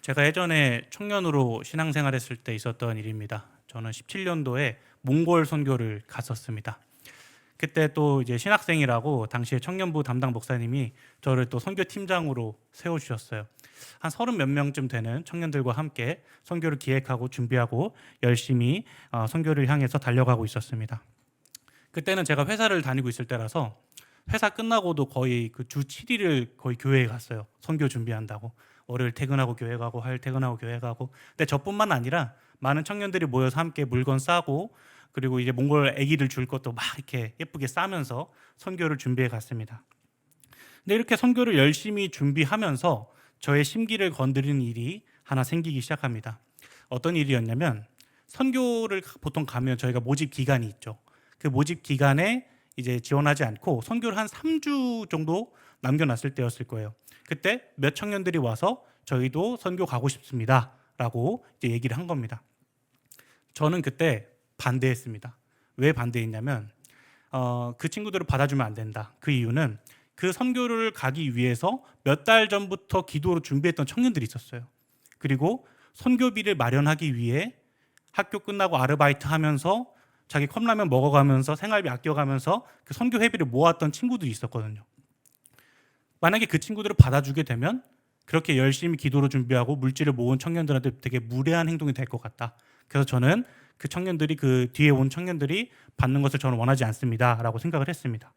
제가 예전에 청년으로 신앙생활했을 때 있었던 일입니다. 저는 17년도에 몽골 선교를 갔었습니다. 그때 또 이제 신학생이라고 당시에 청년부 담당 목사님이 저를 또 선교팀장으로 세워주셨어요. 한 30 몇 명쯤 되는 청년들과 함께 선교를 기획하고 준비하고 열심히 선교를 향해서 달려가고 있었습니다. 그때는 제가 회사를 다니고 있을 때라서 회사 끝나고도 거의 그 주 7일을 거의 교회에 갔어요. 선교 준비한다고. 월요일 퇴근하고 교회 가고 화요일 퇴근하고 교회 가고. 근데 저뿐만 아니라 많은 청년들이 모여서 함께 물건 싸고 그리고 이제 몽골 애기들 줄 것도 막 이렇게 예쁘게 싸면서 선교를 준비해 갔습니다. 근데 이렇게 선교를 열심히 준비하면서 저의 심기를 건드리는 일이 하나 생기기 시작합니다. 어떤 일이었냐면 선교를 보통 가면 저희가 모집 기간이 있죠. 그 모집 기간에 이제 지원하지 않고 선교를 한 3주 정도 남겨놨을 때였을 거예요. 그때 몇 청년들이 와서 저희도 선교 가고 싶습니다라고 이제 얘기를 한 겁니다. 저는 그때 반대했습니다. 왜 반대했냐면 그 친구들을 받아주면 안 된다. 그 이유는 그 선교를 가기 위해서 몇 달 전부터 기도로 준비했던 청년들이 있었어요. 그리고 선교비를 마련하기 위해 학교 끝나고 아르바이트 하면서 자기 컵라면 먹어가면서 생활비 아껴가면서 그 선교 회비를 모았던 친구들이 있었거든요. 만약에 그 친구들을 받아주게 되면 그렇게 열심히 기도로 준비하고 물질을 모은 청년들한테 되게 무례한 행동이 될 것 같다. 그래서 저는 그 청년들이 그 뒤에 온 청년들이 받는 것을 저는 원하지 않습니다라고 생각을 했습니다.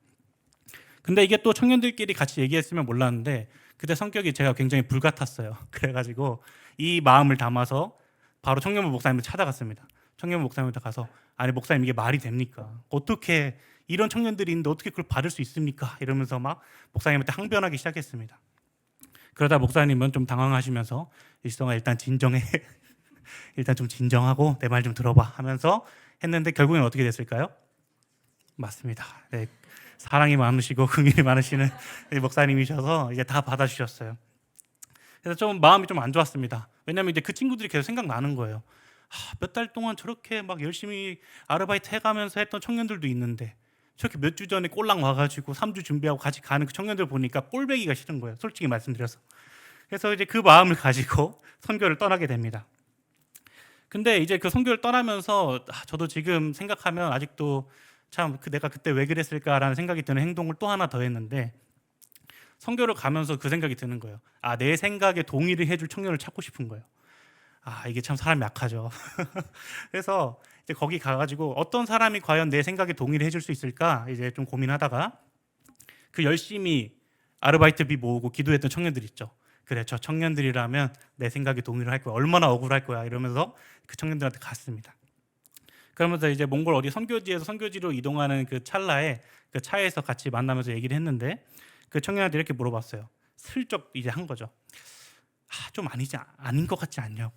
근데 이게 또 청년들끼리 같이 얘기했으면 몰랐는데 그때 성격이 제가 굉장히 불같았어요. 그래가지고 이 마음을 담아서 바로 청년부 목사님을 찾아갔습니다. 청년부 목사님한테 가서 아니 목사님 이게 말이 됩니까? 어떻게 이런 청년들이 있는데 어떻게 그걸 받을 수 있습니까? 이러면서 막 목사님한테 항변하기 시작했습니다. 그러다 목사님은 좀 당황하시면서 일성아 일단 진정해. 일단 좀 진정하고 내 말 좀 들어봐 하면서 했는데 결국엔 어떻게 됐을까요? 맞습니다. 네, 사랑이 많으시고 긍휼이 많으시는 목사님이셔서 이제 다 받아주셨어요. 그래서 좀 마음이 좀 안 좋았습니다. 왜냐하면 이제 그 친구들이 계속 생각나는 거예요. 몇 달 동안 저렇게 막 열심히 아르바이트 해가면서 했던 청년들도 있는데 저렇게 몇 주 전에 꼴랑 와가지고 3주 준비하고 같이 가는 그 청년들 보니까 꼴배기가 싫은 거예요. 솔직히 말씀드려서. 그래서 이제 그 마음을 가지고 선교를 떠나게 됩니다. 근데 이제 그 선교를 떠나면서 저도 지금 생각하면 아직도 참 내가 그때 왜 그랬을까라는 생각이 드는 행동을 또 하나 더 했는데 선교를 가면서 그 생각이 드는 거예요. 내 생각에 동의를 해줄 청년을 찾고 싶은 거예요. 이게 참 사람이 약하죠. 그래서 이제 거기 가가지고 어떤 사람이 과연 내 생각에 동의를 해줄 수 있을까 이제 좀 고민하다가 그 열심히 아르바이트비 모으고 기도했던 청년들 있죠. 그래 저 청년들이라면 내 생각에 동의를 할 거야. 얼마나 억울할 거야 이러면서 그 청년들한테 갔습니다. 그러면서 이제 몽골 어디 선교지에서 선교지로 이동하는 그 찰나에 그 차에서 같이 만나면서 얘기를 했는데 그 청년한테 이렇게 물어봤어요. 슬쩍 이제 한 거죠. 좀 아닌 것 같지 않냐고.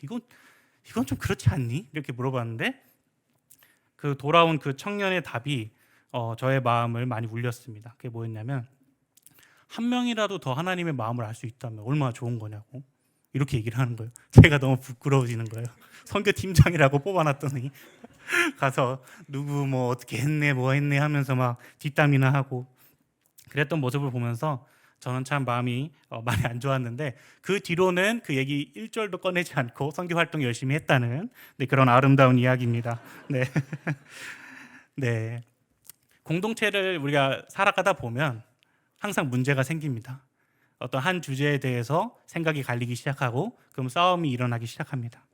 이건 좀 그렇지 않니? 이렇게 물어봤는데 그 돌아온 그 청년의 답이 저의 마음을 많이 울렸습니다. 그게 뭐였냐면 한 명이라도 더 하나님의 마음을 알 수 있다면 얼마나 좋은 거냐고 이렇게 얘기를 하는 거예요. 제가 너무 부끄러워지는 거예요. 선교팀장이라고 뽑아놨더니 가서 누구 뭐 어떻게 했네 뭐 했네 하면서 막 뒷담이나 하고 그랬던 모습을 보면서 저는 참 마음이 많이 안 좋았는데 그 뒤로는 그 얘기 1절도 꺼내지 않고 선교 활동 열심히 했다는 그런 아름다운 이야기입니다. 네. 네. 공동체를 우리가 살아가다 보면 항상 문제가 생깁니다. 어떤 한 주제에 대해서 생각이 갈리기 시작하고 그럼 싸움이 일어나기 시작합니다.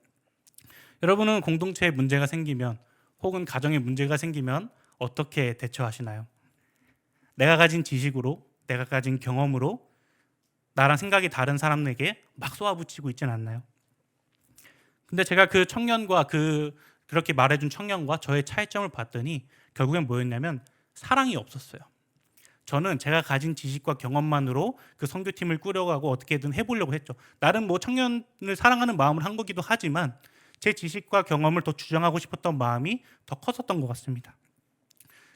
여러분은 공동체에 문제가 생기면 혹은 가정에 문제가 생기면 어떻게 대처하시나요? 내가 가진 지식으로 내가 가진 경험으로 나랑 생각이 다른 사람에게 막 쏘아붙이고 있진 않나요? 근데 제가 그 청년과 그렇게 말해준 청년과 저의 차이점을 봤더니 결국엔 뭐였냐면 사랑이 없었어요. 저는 제가 가진 지식과 경험만으로 그 선교팀을 꾸려가고 어떻게든 해보려고 했죠. 나름 뭐 청년을 사랑하는 마음을 한 거기도 하지만 제 지식과 경험을 더 주장하고 싶었던 마음이 더 컸었던 것 같습니다.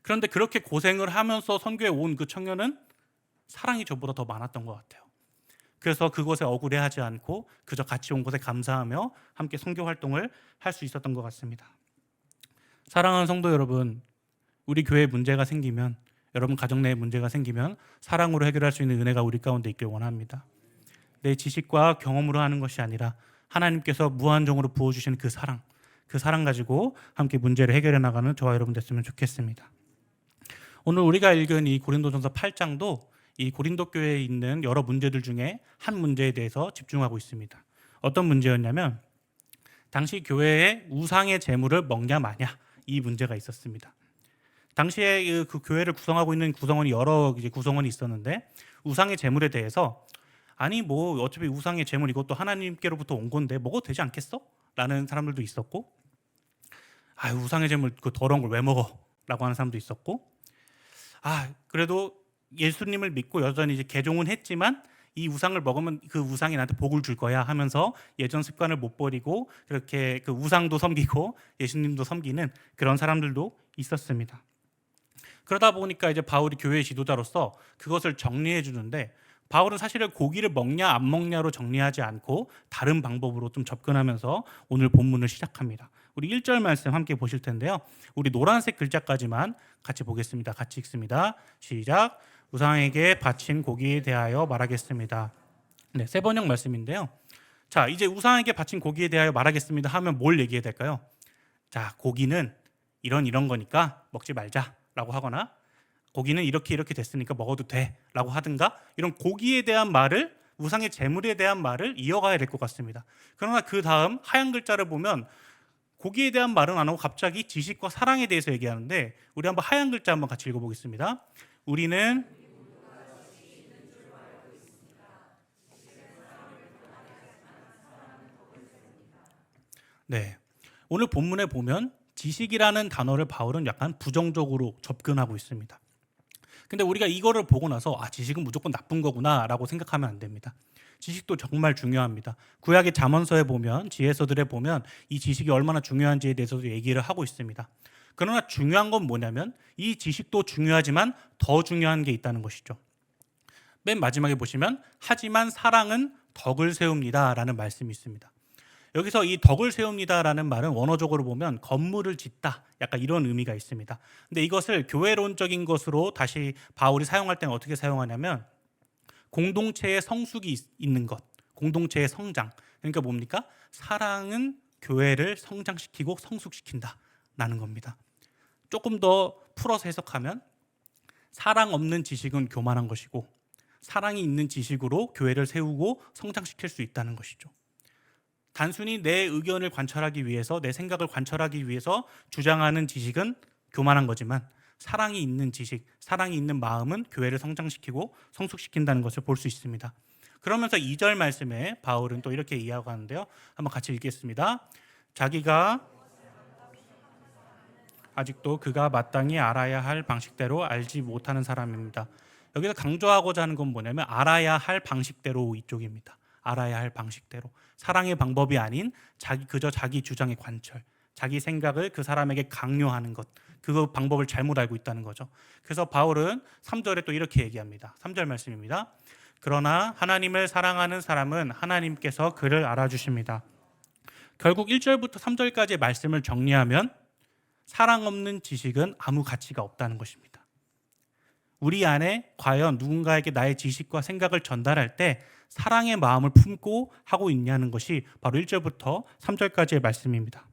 그런데 그렇게 고생을 하면서 선교에 온 그 청년은 사랑이 저보다 더 많았던 것 같아요. 그래서 그곳에 억울해하지 않고 그저 같이 온 곳에 감사하며 함께 선교 활동을 할 수 있었던 것 같습니다. 사랑하는 성도 여러분, 우리 교회에 문제가 생기면 여러분 가정 내에 문제가 생기면 사랑으로 해결할 수 있는 은혜가 우리 가운데 있길 원합니다. 내 지식과 경험으로 하는 것이 아니라 하나님께서 무한정으로 부어주시는 그 사랑 가지고 함께 문제를 해결해 나가는 저와 여러분 됐으면 좋겠습니다. 오늘 우리가 읽은 이 고린도전서 8장도 이 고린도 교회에 있는 여러 문제들 중에 한 문제에 대해서 집중하고 있습니다. 어떤 문제였냐면 당시 교회에 우상의 제물을 먹냐 마냐 이 문제가 있었습니다. 당시에 그 교회를 구성하고 있는 구성원이 여러 구성원이 있었는데 우상의 제물에 대해서 아니 뭐 어차피 우상의 제물 이것도 하나님께로부터 온 건데 먹어도 되지 않겠어? 라는 사람들도 있었고 우상의 제물 그 더러운 걸 왜 먹어? 라고 하는 사람도 있었고 그래도 예수님을 믿고 여전히 이제 개종은 했지만 이 우상을 먹으면 그 우상이 나한테 복을 줄 거야 하면서 예전 습관을 못 버리고 그렇게 그 우상도 섬기고 예수님도 섬기는 그런 사람들도 있었습니다. 그러다 보니까 이제 바울이 교회의 지도자로서 그것을 정리해 주는데 바울은 사실은 고기를 먹냐 안 먹냐로 정리하지 않고 다른 방법으로 좀 접근하면서 오늘 본문을 시작합니다. 우리 1절 말씀 함께 보실 텐데요. 우리 노란색 글자까지만 같이 보겠습니다. 같이 읽습니다. 시작. 우상에게 바친 고기에 대하여 말하겠습니다. 네, 세 번역 말씀인데요. 자, 이제 우상에게 바친 고기에 대하여 말하겠습니다 하면 뭘 얘기해야 될까요? 자, 고기는 이런 거니까 먹지 말자라고 하거나 고기는 이렇게 됐으니까 먹어도 돼라고 하든가 이런 고기에 대한 말을 우상의 제물에 대한 말을 이어가야 될 것 같습니다. 그러나 그 다음 하얀 글자를 보면 고기에 대한 말은 안 하고 갑자기 지식과 사랑에 대해서 얘기하는데 우리 한번 하얀 글자 한번 같이 읽어보겠습니다. 우리는 네, 오늘 본문에 보면 지식이라는 단어를 바울은 약간 부정적으로 접근하고 있습니다. 근데 우리가 이거를 보고 나서 지식은 무조건 나쁜 거구나라고 생각하면 안 됩니다. 지식도 정말 중요합니다. 구약의 잠언서에 보면 지혜서들에 보면 이 지식이 얼마나 중요한지에 대해서도 얘기를 하고 있습니다. 그러나 중요한 건 뭐냐면 이 지식도 중요하지만 더 중요한 게 있다는 것이죠. 맨 마지막에 보시면 하지만 사랑은 덕을 세웁니다라는 말씀이 있습니다. 여기서 이 덕을 세웁니다라는 말은 원어적으로 보면 건물을 짓다 약간 이런 의미가 있습니다. 근데 이것을 교회론적인 것으로 다시 바울이 사용할 때는 어떻게 사용하냐면 공동체의 성숙이 있는 것, 공동체의 성장. 그러니까 뭡니까? 사랑은 교회를 성장시키고 성숙시킨다라는 겁니다. 조금 더 풀어서 해석하면 사랑 없는 지식은 교만한 것이고 사랑이 있는 지식으로 교회를 세우고 성장시킬 수 있다는 것이죠. 단순히 내 의견을 관철하기 위해서 내 생각을 관철하기 위해서 주장하는 지식은 교만한 거지만 사랑이 있는 지식, 사랑이 있는 마음은 교회를 성장시키고 성숙시킨다는 것을 볼 수 있습니다. 그러면서 2절 말씀에 바울은 또 이렇게 이야기하는데요. 한번 같이 읽겠습니다. 자기가 아직도 그가 마땅히 알아야 할 방식대로 알지 못하는 사람입니다. 여기서 강조하고자 하는 건 뭐냐면 알아야 할 방식대로 이쪽입니다. 알아야 할 방식대로. 사랑의 방법이 아닌 그저 자기 주장의 관철, 자기 생각을 그 사람에게 강요하는 것, 그 방법을 잘못 알고 있다는 거죠. 그래서 바울은 3절에 또 이렇게 얘기합니다. 3절 말씀입니다. 그러나 하나님을 사랑하는 사람은 하나님께서 그를 알아주십니다. 결국 1절부터 3절까지의 말씀을 정리하면 사랑 없는 지식은 아무 가치가 없다는 것입니다. 우리 안에 과연 누군가에게 나의 지식과 생각을 전달할 때 사랑의 마음을 품고 하고 있냐는 것이 바로 1절부터 3절까지의 말씀입니다.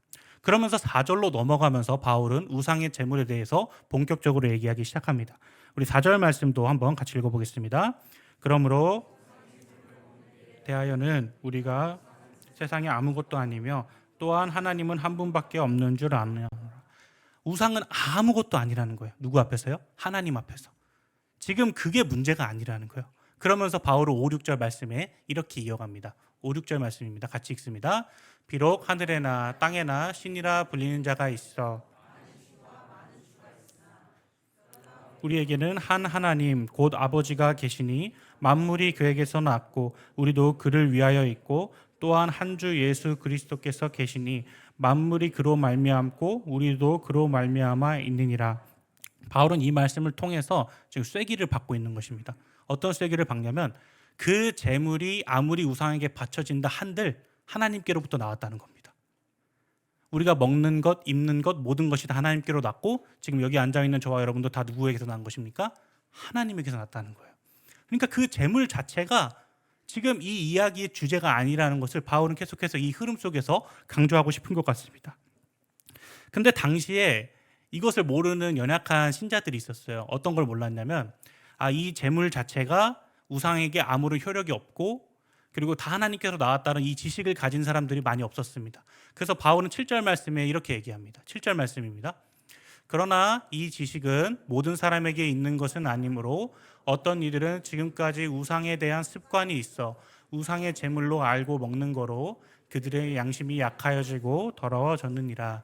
그러면서 4절로 넘어가면서 바울은 우상의 제물에 대해서 본격적으로 얘기하기 시작합니다. 우리 4절 말씀도 한번 같이 읽어보겠습니다. 그러므로 대하여는 우리가 세상에 아무것도 아니며 또한 하나님은 한 분밖에 없는 줄 아느냐. 우상은 아무것도 아니라는 거예요. 누구 앞에서요? 하나님 앞에서. 지금 그게 문제가 아니라는 거예요. 그러면서 바울은 5, 6절 말씀에 이렇게 이어갑니다. 5, 6절 말씀입니다. 같이 읽습니다. 비록 하늘에나 땅에나 신이라 불리는 자가 있어 우리에게는 한 하나님 곧 아버지가 계시니 만물이 그에게서 났고 우리도 그를 위하여 있고 또한 한 주 예수 그리스도께서 계시니 만물이 그로 말미암고 우리도 그로 말미암아 있느니라. 바울은 이 말씀을 통해서 지금 쐐기를 받고 있는 것입니다. 어떤 쐐기를 받냐면 그 재물이 아무리 우상에게 바쳐진다 한들 하나님께로부터 나왔다는 겁니다. 우리가 먹는 것, 입는 것 모든 것이 다 하나님께로 났고 지금 여기 앉아있는 저와 여러분도 다 누구에게서 난 것입니까? 하나님에게서 났다는 거예요. 그러니까 그 재물 자체가 지금 이 이야기의 주제가 아니라는 것을 바울은 계속해서 이 흐름 속에서 강조하고 싶은 것 같습니다. 근데 당시에 이것을 모르는 연약한 신자들이 있었어요. 어떤 걸 몰랐냐면 이 재물 자체가 우상에게 아무런 효력이 없고 그리고 다 하나님께서 나왔다는 이 지식을 가진 사람들이 많이 없었습니다. 그래서 바울은 7절 말씀에 이렇게 얘기합니다. 7절 말씀입니다. 그러나 이 지식은 모든 사람에게 있는 것은 아니므로 어떤 이들은 지금까지 우상에 대한 습관이 있어 우상의 제물로 알고 먹는 거로 그들의 양심이 약하여지고 더러워졌느니라.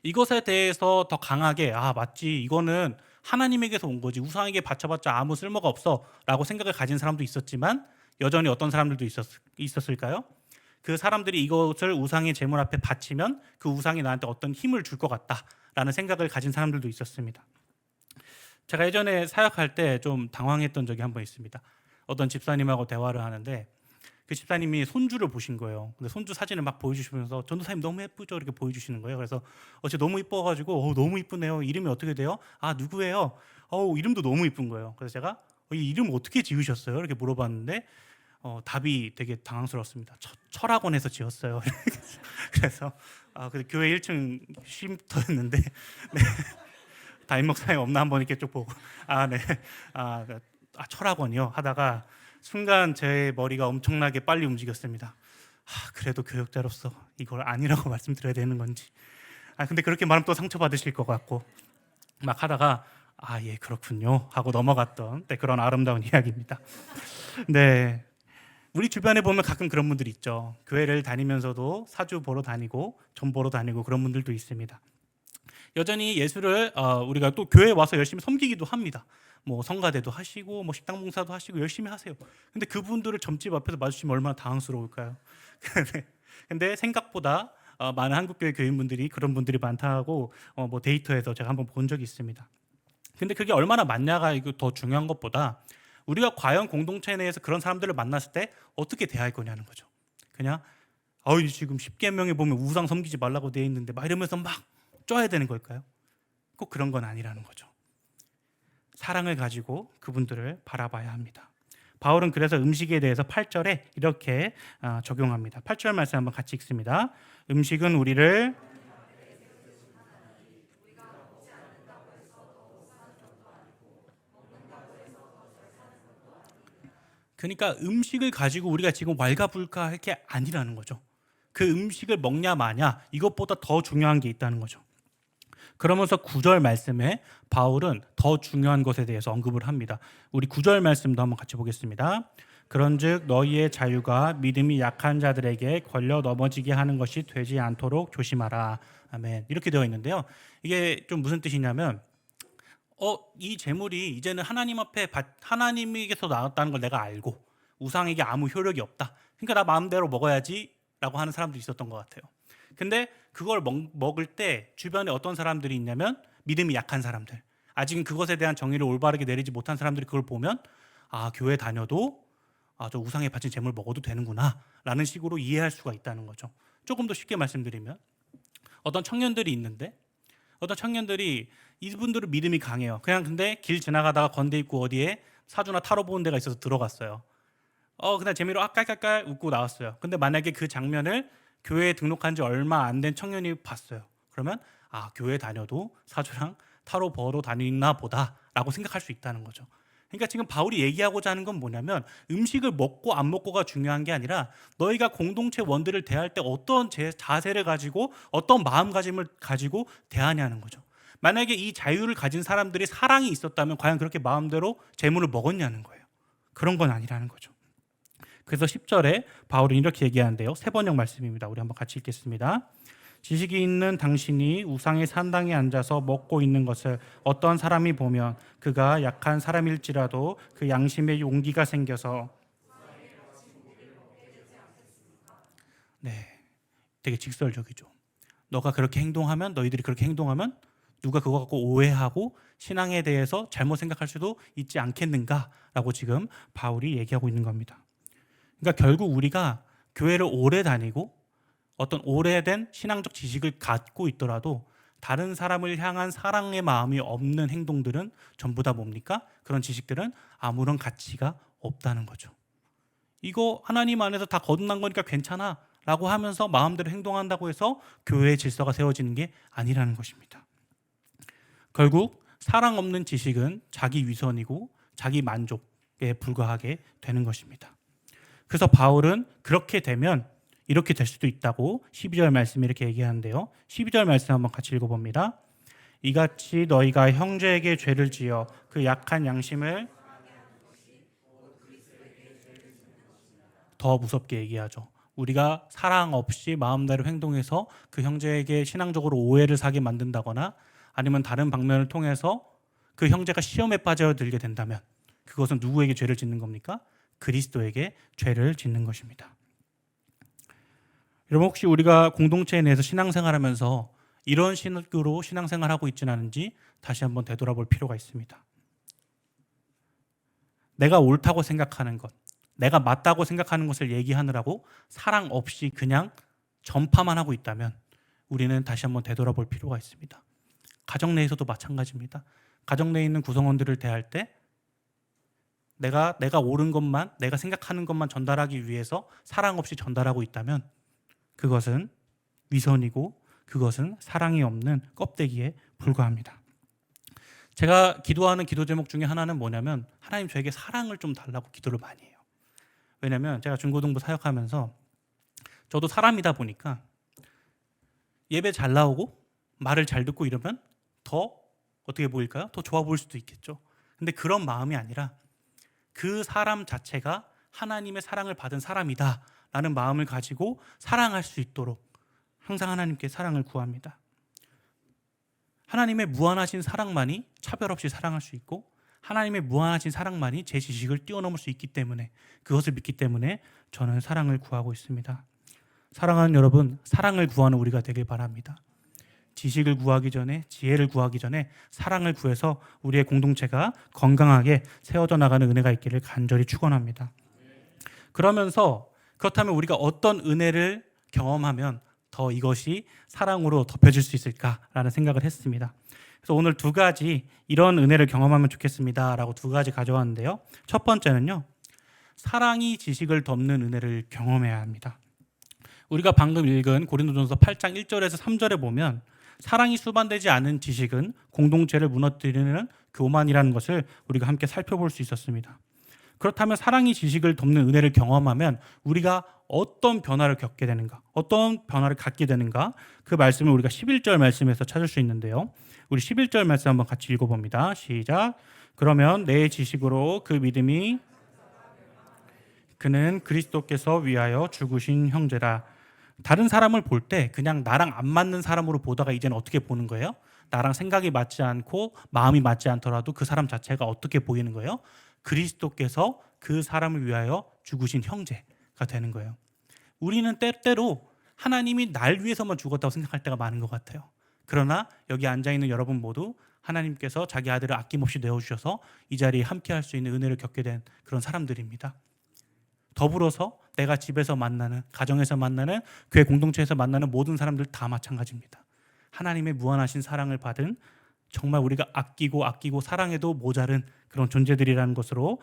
이것에 대해서 더 강하게 맞지, 이거는 하나님에게서 온 거지, 우상에게 바쳐봤자 아무 쓸모가 없어 라고 생각을 가진 사람도 있었지만 여전히 어떤 사람들도 있었을까요? 그 사람들이 이것을 우상의 제물 앞에 바치면 그 우상이 나한테 어떤 힘을 줄 것 같다라는 생각을 가진 사람들도 있었습니다. 제가 예전에 사역할 때 좀 당황했던 적이 한 번 있습니다. 어떤 집사님하고 대화를 하는데 그 집사님이 손주를 보신 거예요. 근데 손주 사진을 막 보여주시면서 전도사님 너무 예쁘죠? 이렇게 보여주시는 거예요. 그래서 어제 너무 이뻐가지고 너무 이쁘네요. 이름이 어떻게 돼요? 누구예요? 이름도 너무 이쁜 거예요. 그래서 제가 이 이름 어떻게 지으셨어요? 이렇게 물어봤는데 답이 되게 당황스러웠습니다. 철학원에서 지었어요. 그래서 그 교회 1층 쉼터였는데 네. 담임 목사님 없나 한번 이렇게 쭉 보고 네. 철학원이요 하다가 순간 제 머리가 엄청나게 빨리 움직였습니다. 그래도 교역자로서 이걸 아니라고 말씀드려야 되는 건지. 근데 그렇게 말하면 또 상처받으실 것 같고 막 하다가 예 그렇군요 하고 넘어갔던 그런 아름다운 이야기입니다. 네. 우리 주변에 보면 가끔 그런 분들이 있죠. 교회를 다니면서도 사주 보러 다니고 점 보러 다니고 그런 분들도 있습니다. 여전히 예수를 우리가 또 교회에 와서 열심히 섬기기도 합니다. 뭐 성가대도 하시고 뭐 식당 봉사도 하시고 열심히 하세요. 근데 그분들을 점집 앞에서 마주치면 얼마나 당황스러울까요? 근데 생각보다 많은 한국교회 교인분들이 그런 분들이 많다고 뭐 데이터에서 제가 한번 본 적이 있습니다. 근데 그게 얼마나 많냐가 이거 더 중요한 것보다 우리가 과연 공동체 내에서 그런 사람들을 만났을 때 어떻게 대할 거냐는 거죠. 그냥 지금 10계명에 보면 우상 섬기지 말라고 되어 있는데 막 이러면서 막 쪄야 되는 걸까요? 꼭 그런 건 아니라는 거죠. 사랑을 가지고 그분들을 바라봐야 합니다. 바울은 그래서 음식에 대해서 8절에 이렇게 적용합니다. 8절 말씀 한번 같이 읽습니다. 음식은 우리를 그러니까 음식을 가지고 우리가 지금 왈가불가할 게 아니라는 거죠. 그 음식을 먹냐 마냐 이것보다 더 중요한 게 있다는 거죠. 그러면서 9절 말씀에 바울은 더 중요한 것에 대해서 언급을 합니다. 우리 9절 말씀도 한번 같이 보겠습니다. 그런즉 너희의 자유가 믿음이 약한 자들에게 걸려 넘어지게 하는 것이 되지 않도록 조심하라. 아멘. 이렇게 되어 있는데요. 이게 좀 무슨 뜻이냐면 이 재물이 이제는 하나님 앞에 하나님에게서 나왔다는 걸 내가 알고 우상에게 아무 효력이 없다. 그러니까 나 마음대로 먹어야지 라고 하는 사람도 있었던 것 같아요. 근데 그걸 먹을 때 주변에 어떤 사람들이 있냐면 믿음이 약한 사람들, 아직은 그것에 대한 정의를 올바르게 내리지 못한 사람들이 그걸 보면 교회 다녀도 저 우상에 바친 재물 먹어도 되는구나 라는 식으로 이해할 수가 있다는 거죠. 조금 더 쉽게 말씀드리면 어떤 청년들이 있는데 어떤 청년들이 이분들은 믿음이 강해요. 근데 길 지나가다가 건대 입구 어디에 사주나 타로 보는 데가 있어서 들어갔어요. 그냥 재미로 깔깔깔 웃고 나왔어요. 근데 만약에 그 장면을 교회에 등록한 지 얼마 안 된 청년이 봤어요. 그러면 교회 다녀도 사주랑 타로 보러 다니나 보다라고 생각할 수 있다는 거죠. 그러니까 지금 바울이 얘기하고자 하는 건 뭐냐면 음식을 먹고 안 먹고가 중요한 게 아니라 너희가 공동체 원들을 대할 때 어떤 자세를 가지고 어떤 마음가짐을 가지고 대하냐는 거죠. 만약에 이 자유를 가진 사람들이 사랑이 있었다면 과연 그렇게 마음대로 재물을 먹었냐는 거예요. 그런 건 아니라는 거죠. 그래서 10절에 바울은 이렇게 얘기하는데요. 세 번역 말씀입니다. 우리 한번 같이 읽겠습니다. 지식이 있는 당신이 우상의 산당에 앉아서 먹고 있는 것을 어떤 사람이 보면 그가 약한 사람일지라도 그 양심에 용기가 생겨서 되게 직설적이죠. 너가 그렇게 행동하면 너희들이 그렇게 행동하면 누가 그거 갖고 오해하고 신앙에 대해서 잘못 생각할 수도 있지 않겠는가라고 지금 바울이 얘기하고 있는 겁니다. 그러니까 결국 우리가 교회를 오래 다니고 어떤 오래된 신앙적 지식을 갖고 있더라도 다른 사람을 향한 사랑의 마음이 없는 행동들은 전부 다 뭡니까? 그런 지식들은 아무런 가치가 없다는 거죠. 이거 하나님 안에서 다 거듭난 거니까 괜찮아 라고 하면서 마음대로 행동한다고 해서 교회의 질서가 세워지는 게 아니라는 것입니다. 결국 사랑 없는 지식은 자기 위선이고 자기 만족에 불과하게 되는 것입니다. 그래서 바울은 그렇게 되면 이렇게 될 수도 있다고 12절 말씀에 이렇게 얘기하는데요. 12절 말씀 한번 같이 읽어봅니다. 이같이 너희가 형제에게 죄를 지어 그 약한 양심을 더 무섭게 얘기하죠. 우리가 사랑 없이 마음대로 행동해서 그 형제에게 신앙적으로 오해를 사게 만든다거나 아니면 다른 방면을 통해서 그 형제가 시험에 빠져들게 된다면 그것은 누구에게 죄를 짓는 겁니까? 그리스도에게 죄를 짓는 것입니다. 여러분 혹시 우리가 공동체 내에서 신앙생활하면서 이런 식으로 신앙생활하고 있지는 않은지 다시 한번 되돌아볼 필요가 있습니다. 내가 옳다고 생각하는 것, 내가 맞다고 생각하는 것을 얘기하느라고 사랑 없이 그냥 전파만 하고 있다면 우리는 다시 한번 되돌아볼 필요가 있습니다. 가정 내에서도 마찬가지입니다. 가정 내에 있는 구성원들을 대할 때 내가 옳은 것만, 내가 생각하는 것만 전달하기 위해서 사랑 없이 전달하고 있다면 그것은 위선이고 그것은 사랑이 없는 껍데기에 불과합니다. 제가 기도하는 기도 제목 중에 하나는 뭐냐면 하나님 저에게 사랑을 좀 달라고 기도를 많이 해요. 왜냐면 제가 중고등부 사역하면서 저도 사람이다 보니까 예배 잘 나오고 말을 잘 듣고 이러면 더 어떻게 보일까요? 더 좋아 보일 수도 있겠죠. 근데 그런 마음이 아니라 그 사람 자체가 하나님의 사랑을 받은 사람이다 라는 마음을 가지고 사랑할 수 있도록 항상 하나님께 사랑을 구합니다. 하나님의 무한하신 사랑만이 차별 없이 사랑할 수 있고 하나님의 무한하신 사랑만이 제 지식을 뛰어넘을 수 있기 때문에 그것을 믿기 때문에 저는 사랑을 구하고 있습니다. 사랑하는 여러분, 사랑을 구하는 우리가 되길 바랍니다. 지식을 구하기 전에, 지혜를 구하기 전에 사랑을 구해서 우리의 공동체가 건강하게 세워져 나가는 은혜가 있기를 간절히 축원합니다. 그러면서 그렇다면 우리가 어떤 은혜를 경험하면 더 이것이 사랑으로 덮여질 수 있을까라는 생각을 했습니다. 그래서 오늘 두 가지 이런 은혜를 경험하면 좋겠습니다라고 두 가지 가져왔는데요. 첫 번째는요. 사랑이 지식을 덮는 은혜를 경험해야 합니다. 우리가 방금 읽은 고린도전서 8장 1절에서 3절에 보면 사랑이 수반되지 않은 지식은 공동체를 무너뜨리는 교만이라는 것을 우리가 함께 살펴볼 수 있었습니다. 그렇다면 사랑이 지식을 덮는 은혜를 경험하면 우리가 어떤 변화를 겪게 되는가, 어떤 변화를 갖게 되는가, 그 말씀을 우리가 11절 말씀에서 찾을 수 있는데요. 우리 11절 말씀 한번 같이 읽어봅니다. 시작. 그러면 내 지식으로 그 믿음이 그는 그리스도께서 위하여 죽으신 형제라. 다른 사람을 볼 때 그냥 나랑 안 맞는 사람으로 보다가 이제는 어떻게 보는 거예요? 나랑 생각이 맞지 않고 마음이 맞지 않더라도 그 사람 자체가 어떻게 보이는 거예요? 그리스도께서 그 사람을 위하여 죽으신 형제가 되는 거예요. 우리는 때때로 하나님이 날 위해서만 죽었다고 생각할 때가 많은 것 같아요. 그러나 여기 앉아있는 여러분 모두 하나님께서 자기 아들을 아낌없이 내어주셔서 이 자리에 함께할 수 있는 은혜를 겪게 된 그런 사람들입니다. 더불어서 내가 집에서 만나는, 가정에서 만나는, 교회 공동체에서 만나는 모든 사람들 다 마찬가지입니다. 하나님의 무한하신 사랑을 받은 정말 우리가 아끼고 사랑해도 모자른 그런 존재들이라는 것으로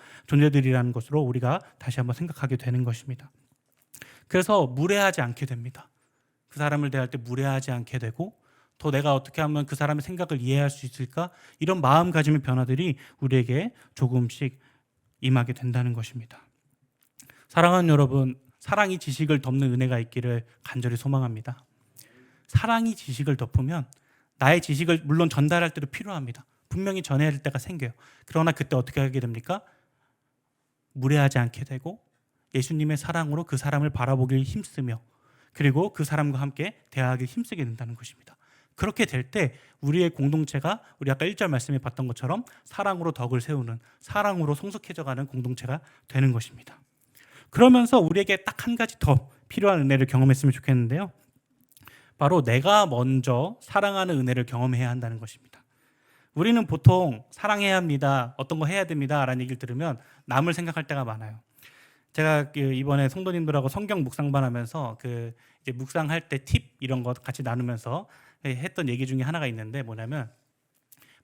우리가 다시 한번 생각하게 되는 것입니다. 그래서 무례하지 않게 됩니다. 그 사람을 대할 때 무례하지 않게 되고 더 내가 어떻게 하면 그 사람의 생각을 이해할 수 있을까? 이런 마음가짐의 변화들이 우리에게 조금씩 임하게 된다는 것입니다. 사랑하는 여러분, 사랑이 지식을 덮는 은혜가 있기를 간절히 소망합니다. 사랑이 지식을 덮으면 나의 지식을 물론 전달할 때도 필요합니다. 분명히 전해야 할 때가 생겨요. 그러나 그때 어떻게 하게 됩니까? 무례하지 않게 되고 예수님의 사랑으로 그 사람을 바라보길 힘쓰며 그리고 그 사람과 함께 대화하길 힘쓰게 된다는 것입니다. 그렇게 될 때 우리의 공동체가 우리 아까 1절 말씀에 봤던 것처럼 사랑으로 덕을 세우는, 사랑으로 성숙해져가는 공동체가 되는 것입니다. 그러면서 우리에게 딱 한 가지 더 필요한 은혜를 경험했으면 좋겠는데요. 바로 내가 먼저 사랑하는 은혜를 경험해야 한다는 것입니다. 우리는 보통 사랑해야 합니다, 어떤 거 해야 됩니다 라는 얘기를 들으면 남을 생각할 때가 많아요. 제가 이번에 성도님들하고 성경 묵상반 하면서 이제 묵상할 때 팁 이런 거 같이 나누면서 했던 얘기 중에 하나가 있는데 뭐냐면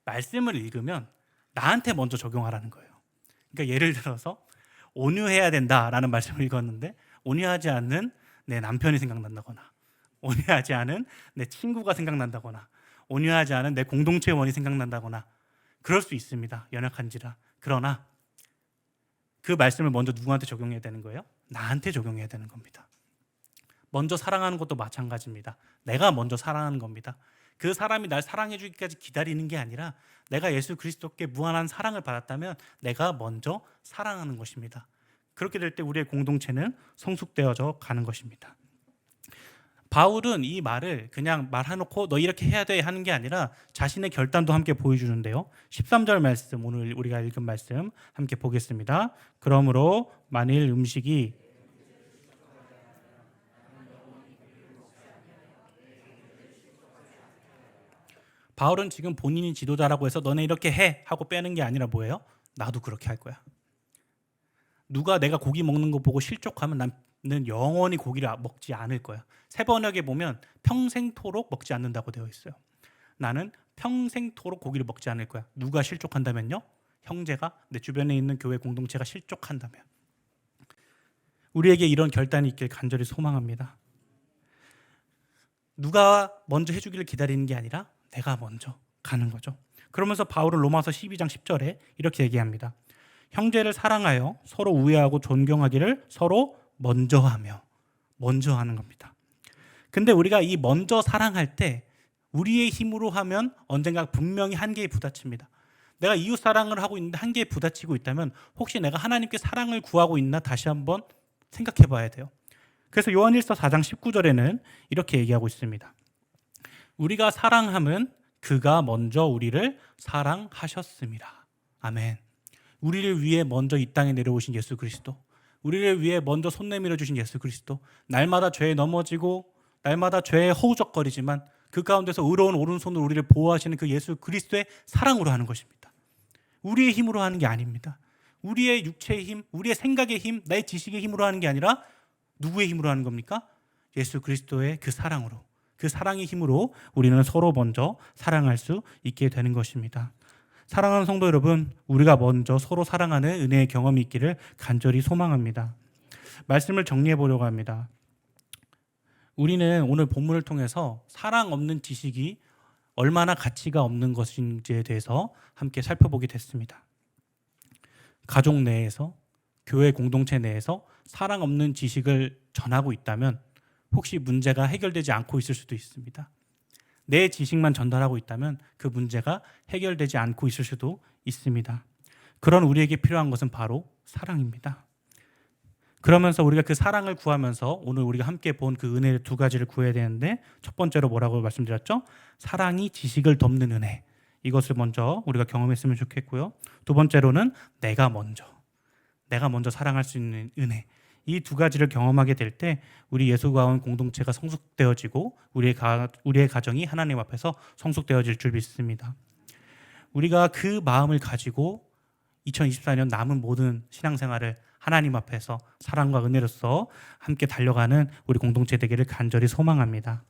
말씀을 읽으면 나한테 먼저 적용하라는 거예요. 그러니까 예를 들어서 온유해야 된다라는 말씀을 읽었는데 온유하지 않는 내 남편이 생각난다거나 온유하지 않은 내 친구가 생각난다거나 온유하지 않은 내 공동체원이 생각난다거나 그럴 수 있습니다. 연약한지라. 그러나 그 말씀을 먼저 누구한테 적용해야 되는 거예요? 나한테 적용해야 되는 겁니다. 먼저 사랑하는 것도 마찬가지입니다. 내가 먼저 사랑하는 겁니다. 그 사람이 날 사랑해 주기까지 기다리는 게 아니라 내가 예수 그리스도께 무한한 사랑을 받았다면 내가 먼저 사랑하는 것입니다. 그렇게 될 때 우리의 공동체는 성숙되어져 가는 것입니다. 바울은 이 말을 그냥 말해놓고 너 이렇게 해야 돼 하는 게 아니라 자신의 결단도 함께 보여주는데요. 13절 말씀, 오늘 우리가 읽은 말씀 함께 보겠습니다. 그러므로 만일 음식이 바울은 지금 본인이 지도자라고 해서 너네 이렇게 해 하고 빼는 게 아니라 뭐예요? 나도 그렇게 할 거야. 누가 내가 고기 먹는 거 보고 실족하면 나는 영원히 고기를 먹지 않을 거야. 세 번역에 보면 평생토록 먹지 않는다고 되어 있어요. 나는 평생토록 고기를 먹지 않을 거야. 누가 실족한다면요? 형제가, 내 주변에 있는 교회 공동체가 실족한다면. 우리에게 이런 결단이 있길 간절히 소망합니다. 누가 먼저 해주기를 기다리는 게 아니라 내가 먼저 가는 거죠. 그러면서 바울은 로마서 12장 10절에 이렇게 얘기합니다. 형제를 사랑하여 서로 우애하고 존경하기를 서로 먼저 하는 겁니다. 근데 우리가 이 먼저 사랑할 때 우리의 힘으로 하면 언젠가 분명히 한계에 부딪힙니다. 내가 이웃 사랑을 하고 있는데 한계에 부딪히고 있다면 혹시 내가 하나님께 사랑을 구하고 있나 다시 한번 생각해 봐야 돼요. 그래서 요한일서 4장 19절에는 이렇게 얘기하고 있습니다. 우리가 사랑함은 그가 먼저 우리를 사랑하셨습니다. 아멘. 우리를 위해 먼저 이 땅에 내려오신 예수 그리스도, 우리를 위해 먼저 손 내밀어 주신 예수 그리스도, 날마다 죄에 넘어지고 날마다 죄에 허우적거리지만 그 가운데서 의로운 오른손으로 우리를 보호하시는 그 예수 그리스도의 사랑으로 하는 것입니다. 우리의 힘으로 하는 게 아닙니다. 우리의 육체의 힘, 우리의 생각의 힘, 나의 지식의 힘으로 하는 게 아니라 누구의 힘으로 하는 겁니까? 예수 그리스도의 그 사랑으로, 그 사랑의 힘으로 우리는 서로 먼저 사랑할 수 있게 되는 것입니다. 사랑하는 성도 여러분, 우리가 먼저 서로 사랑하는 은혜의 경험이 있기를 간절히 소망합니다. 말씀을 정리해 보려고 합니다. 우리는 오늘 본문을 통해서 사랑 없는 지식이 얼마나 가치가 없는 것인지에 대해서 함께 살펴보게 됐습니다. 가족 내에서, 교회 공동체 내에서 사랑 없는 지식을 전하고 있다면 혹시 문제가 해결되지 않고 있을 수도 있습니다. 내 지식만 전달하고 있다면 그 문제가 해결되지 않고 있을 수도 있습니다. 그런 우리에게 필요한 것은 바로 사랑입니다. 그러면서 우리가 그 사랑을 구하면서 오늘 우리가 함께 본 그 은혜 두 가지를 구해야 되는데 첫 번째로 뭐라고 말씀드렸죠? 사랑이 지식을 덮는 은혜. 이것을 먼저 우리가 경험했으면 좋겠고요. 두 번째로는 내가 먼저 사랑할 수 있는 은혜. 이 두 가지를 경험하게 될 때 우리 예수가 온 공동체가 성숙되어지고 우리의 가정이 하나님 앞에서 성숙되어질 줄 믿습니다. 우리가 그 마음을 가지고 2024년 남은 모든 신앙생활을 하나님 앞에서 사랑과 은혜로서 함께 달려가는 우리 공동체 되기를 간절히 소망합니다.